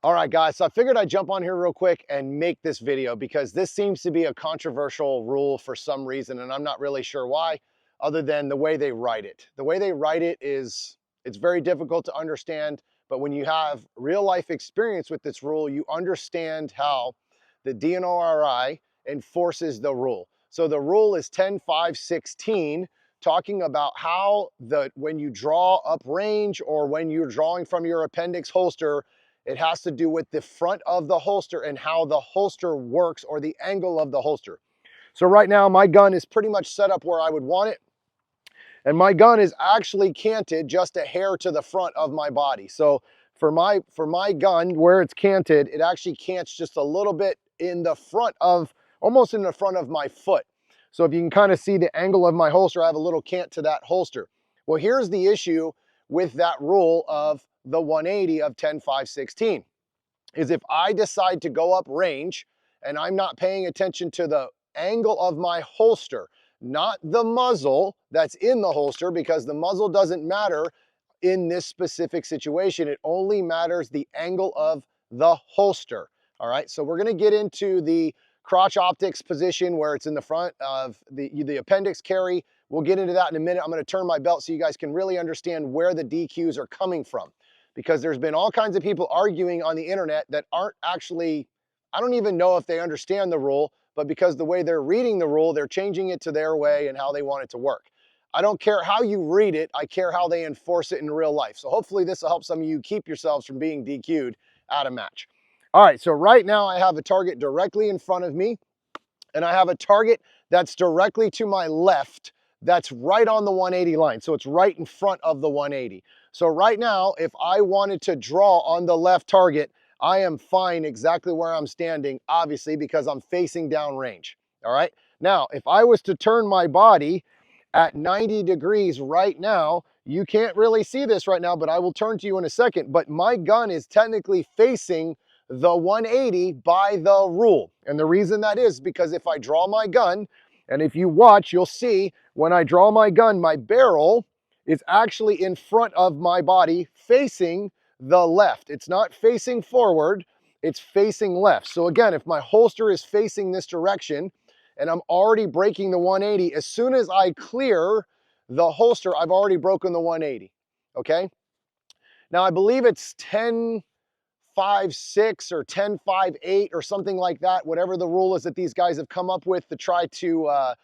All right, guys, so I figured I'd jump on here real quick and make this video because this seems to be a controversial rule for some reason, and I'm not really sure why, other than the way they write it. The way they write it it's very difficult to understand, but when you have real life experience with this rule, you understand how the DNROI enforces the rule. So the rule is 10.5.16, talking about how when you draw up range or when you're drawing from your appendix holster, it has to do with the front of the holster and how the holster works, or the angle of the holster. So right now my gun is pretty much set up where I would want it. And my gun is actually canted just a hair to the front of my body. So for my gun, where it's canted, it actually cants just a little bit in the front of, almost in the front of my foot. So if you can kind of see the angle of my holster, I have a little cant to that holster. Well, here's the issue with that rule of the 180 of 10.5.16 is if I decide to go up range and I'm not paying attention to the angle of my holster, not the muzzle that's in the holster, because the muzzle doesn't matter in this specific situation. It only matters the angle of the holster. All right, so we're going to get into the crotch optics position where it's in the front of the appendix carry. We'll get into that in a minute. I'm going to turn my belt so you guys can really understand where the DQs are coming from, because there's been all kinds of people arguing on the internet that aren't actually, I don't even know if they understand the rule, but because the way they're reading the rule, they're changing it to their way and how they want it to work. I don't care how you read it, I care how they enforce it in real life. So hopefully this will help some of you keep yourselves from being DQ'd at a match. All right, so right now I have a target directly in front of me, and I have a target that's directly to my left that's right on the 180 line. So it's right in front of the 180. So right now, if I wanted to draw on the left target, I am fine exactly where I'm standing, obviously, because I'm facing downrange. All right. Now, if I was to turn my body at 90 degrees right now, you can't really see this right now, but I will turn to you in a second. But my gun is technically facing the 180 by the rule. And the reason that is because if I draw my gun, and if you watch, you'll see when I draw my gun, my barrel is actually in front of my body facing the left. It's not facing forward, it's facing left. So again, if my holster is facing this direction and I'm already breaking the 180, as soon as I clear the holster, I've already broken the 180, okay? Now I believe it's 10.5.6 or 10.5.8 or something like that, whatever the rule is that these guys have come up with to try to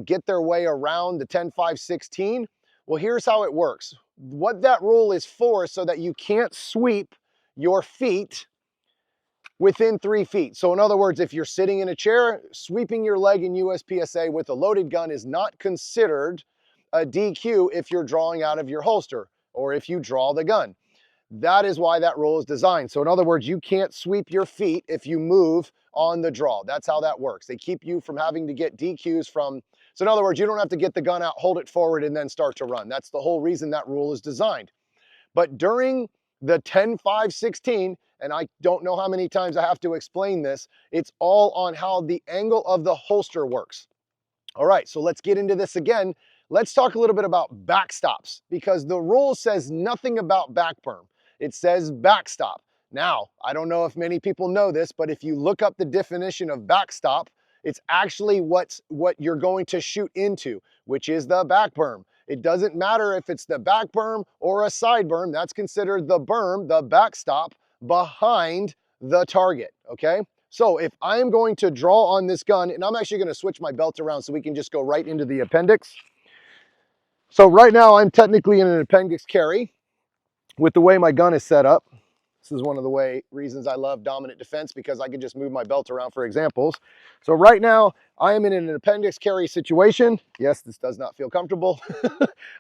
get their way around the 10.5.16. Well, here's how it works. What that rule is for is so that you can't sweep your feet within 3 feet. So in other words, if you're sitting in a chair, sweeping your leg in USPSA with a loaded gun is not considered a DQ if you're drawing out of your holster or if you draw the gun. That is why that rule is designed. So in other words, you can't sweep your feet if you move on the draw. That's how that works. They keep you from having to get DQs from, so in other words, you don't have to get the gun out, hold it forward, and then start to run. That's the whole reason that rule is designed. But during the 10.5.16, and I don't know how many times I have to explain this, it's all on how the angle of the holster works. All right, so let's get into this again. Let's talk a little bit about backstops, because the rule says nothing about back berm. It says backstop. Now, I don't know if many people know this, but if you look up the definition of backstop, it's actually what you're going to shoot into, which is the back berm. It doesn't matter if it's the back berm or a side berm. That's considered the berm, the backstop behind the target, okay? So if I'm going to draw on this gun, and I'm actually going to switch my belt around so we can just go right into the appendix. So right now I'm technically in an appendix carry with the way my gun is set up. This is one of the reasons I love dominant defense, because I can just move my belt around for examples. So right now I am in an appendix carry situation. Yes, this does not feel comfortable.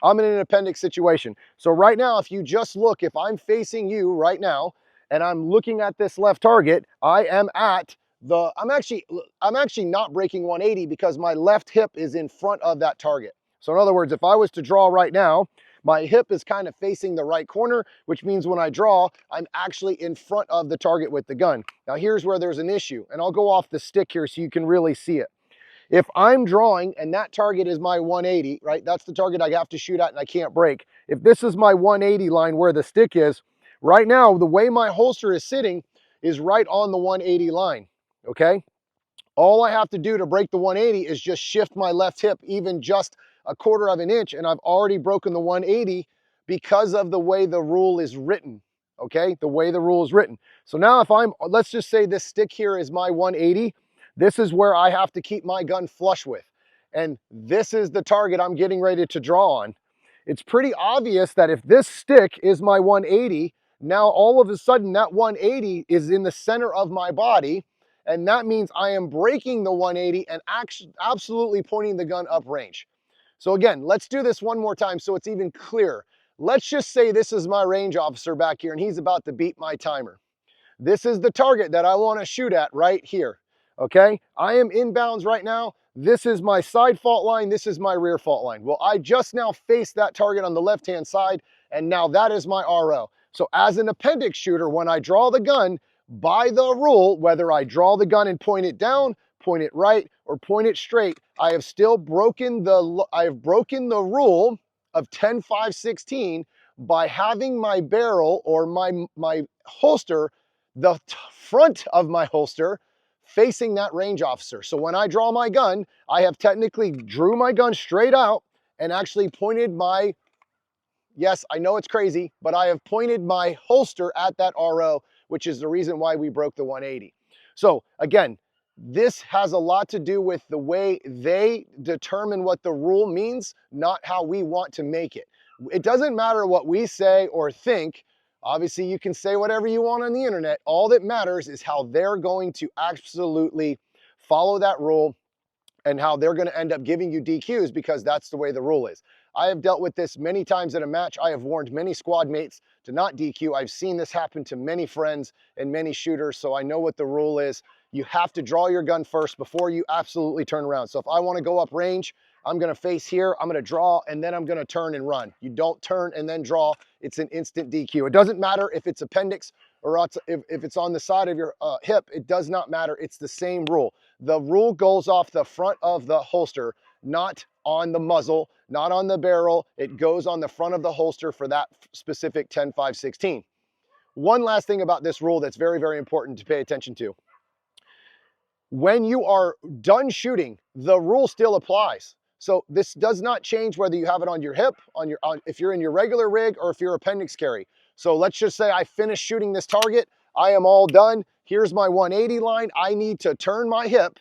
I'm in an appendix situation. So right now, if you just look, if I'm facing you right now and I'm looking at this left target, I am at the, I'm actually not breaking 180 because my left hip is in front of that target. So in other words, if I was to draw right now, my hip is kind of facing the right corner, which means when I draw, I'm actually in front of the target with the gun. Now here's where there's an issue, and I'll go off the stick here so you can really see it. If I'm drawing and that target is my 180, right? That's the target I have to shoot at and I can't break. If this is my 180 line where the stick is, right now, the way my holster is sitting, is right on the 180 line, okay? All I have to do to break the 180 is just shift my left hip even just a quarter of an inch, and I've already broken the 180 because of the way the rule is written, okay? The way the rule is written. So now if let's just say this stick here is my 180, this is where I have to keep my gun flush with. And this is the target I'm getting ready to draw on. It's pretty obvious that if this stick is my 180, now all of a sudden that 180 is in the center of my body, and that means I am breaking the 180 and absolutely pointing the gun uprange. So again, let's do this one more time so it's even clearer. Let's just say this is my range officer back here and he's about to beat my timer. This is the target that I want to shoot at right here, okay? I am inbounds right now. This is my side fault line. This is my rear fault line. Well, I just now faced that target on the left-hand side, and now that is my RO. So as an appendix shooter, when I draw the gun, by the rule, whether I draw the gun and point it down, point it right, or point it straight, I have still broken the rule of 10-5-16 by having my barrel or my holster, the front of my holster, facing that range officer. So when I draw my gun, I have technically drew my gun straight out and actually pointed my, yes, I know it's crazy, but I have pointed my holster at that RO, which is the reason why we broke the 180. So again, this has a lot to do with the way they determine what the rule means, not how we want to make it. It doesn't matter what we say or think. Obviously, you can say whatever you want on the internet. All that matters is how they're going to absolutely follow that rule and how they're going to end up giving you DQs because that's the way the rule is. I have dealt with this many times in a match. I have warned many squad mates to not DQ. I've seen this happen to many friends and many shooters, so I know what the rule is. You have to draw your gun first before you absolutely turn around. So if I want to go up range, I'm going to face here, I'm going to draw, and then I'm going to turn and run. You don't turn and then draw. It's an instant DQ. It doesn't matter if it's appendix or if it's on the side of your hip. It does not matter. It's the same rule. The rule goes off the front of the holster, not on the muzzle, not on the barrel. It goes on the front of the holster for that specific 10-5-16. One last thing about this rule that's very, very important to pay attention to. When you are done shooting, the rule still applies. So this does not change whether you have it on your hip, if you're in your regular rig, or if you're appendix carry. So let's just say I finished shooting this target. I am all done. Here's my 180 line. I need to turn my hip,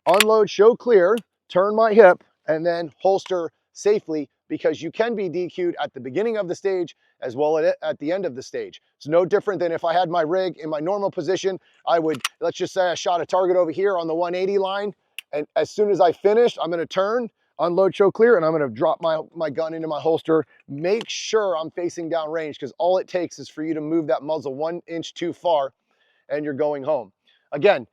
unload, show clear, turn my hip, and then holster safely, because you can be DQ'd at the beginning of the stage as well as at the end of the stage. It's no different than if I had my rig in my normal position. I would, let's just say I shot a target over here on the 180 line, and as soon as I finished, I'm going to turn, unload, show clear, and I'm going to drop my gun into my holster. Make sure I'm facing down range, because all it takes is for you to move that muzzle 1 inch too far and you're going home. Again,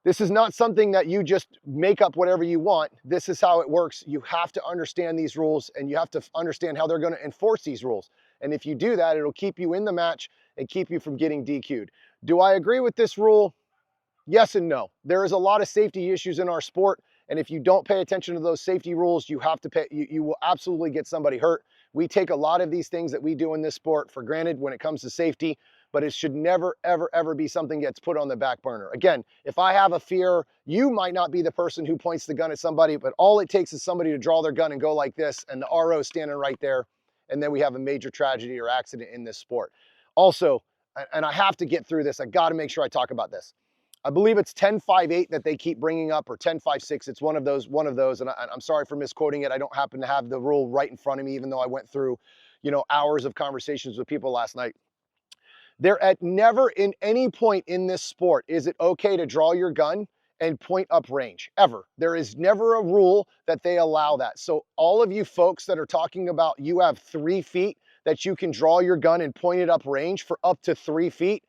this is not something that you just make up whatever you want. This is how it works. You have to understand these rules, and you have to understand how they're going to enforce these rules. And if you do that, it'll keep you in the match and keep you from getting DQ'd. Do I agree with this rule? Yes and no. There is a lot of safety issues in our sport, and if you don't pay attention to those safety rules, you have to pay. You will absolutely get somebody hurt. We take a lot of these things that we do in this sport for granted when it comes to safety, but it should never, ever, ever be something that gets put on the back burner. Again, if I have a fear, you might not be the person who points the gun at somebody, but all it takes is somebody to draw their gun and go like this, and the RO is standing right there, and then we have a major tragedy or accident in this sport. Also, and I have to get through this, I got to make sure I talk about this. I believe it's 10-5-8 that they keep bringing up, or 10-5-6. It's one of those, and I'm sorry for misquoting it. I don't happen to have the rule right in front of me, even though I went through, hours of conversations with people last night. There at never in any point in this sport is it okay to draw your gun and point up range, ever. There is never a rule that they allow that. So all of you folks that are talking about you have 3 feet that you can draw your gun and point it up range for up to 3 feet,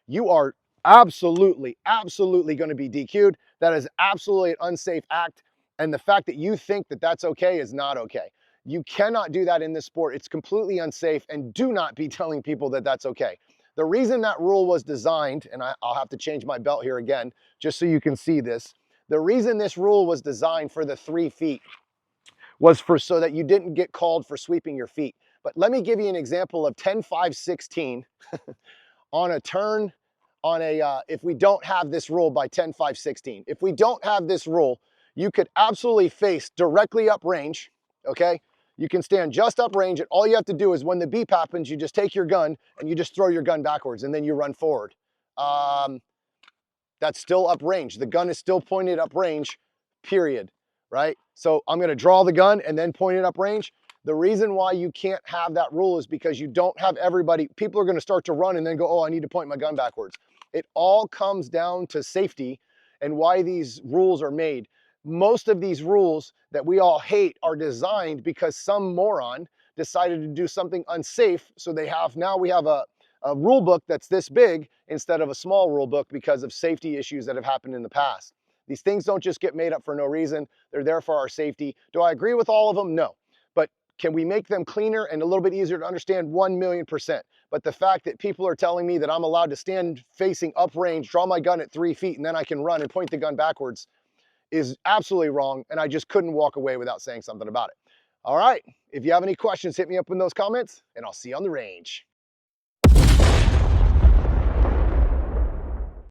you are absolutely going to be DQ'd. That is absolutely an unsafe act. And the fact that you think that that's okay is not okay. You cannot do that in this sport. It's completely unsafe, and do not be telling people that that's okay. The reason that rule was designed, and I'll have to change my belt here again, just so you can see this. The reason this rule was designed for the 3 feet was so that you didn't get called for sweeping your feet. But let me give you an example of 10-5-16 on on a, if we don't have this rule by 10-5-16. If we don't have this rule, you could absolutely face directly uprange, okay? You can stand just uprange, and all you have to do is when the beep happens, you just take your gun and you just throw your gun backwards and then you run forward. That's still uprange. The gun is still pointed uprange, period, right? So I'm gonna draw the gun and then point it uprange. The reason why you can't have that rule is because you don't have everybody, people are gonna start to run and then go, oh, I need to point my gun backwards. It all comes down to safety and why these rules are made. Most of these rules that we all hate are designed because some moron decided to do something unsafe. So now we have a rule book that's this big instead of a small rule book because of safety issues that have happened in the past. These things don't just get made up for no reason. They're there for our safety. Do I agree with all of them? No. But can we make them cleaner and a little bit easier to understand? 1,000,000%. But the fact that people are telling me that I'm allowed to stand facing uprange, draw my gun at 3 feet, and then I can run and point the gun backwards is absolutely wrong. And I just couldn't walk away without saying something about it. All right. If you have any questions, hit me up in those comments and I'll see you on the range.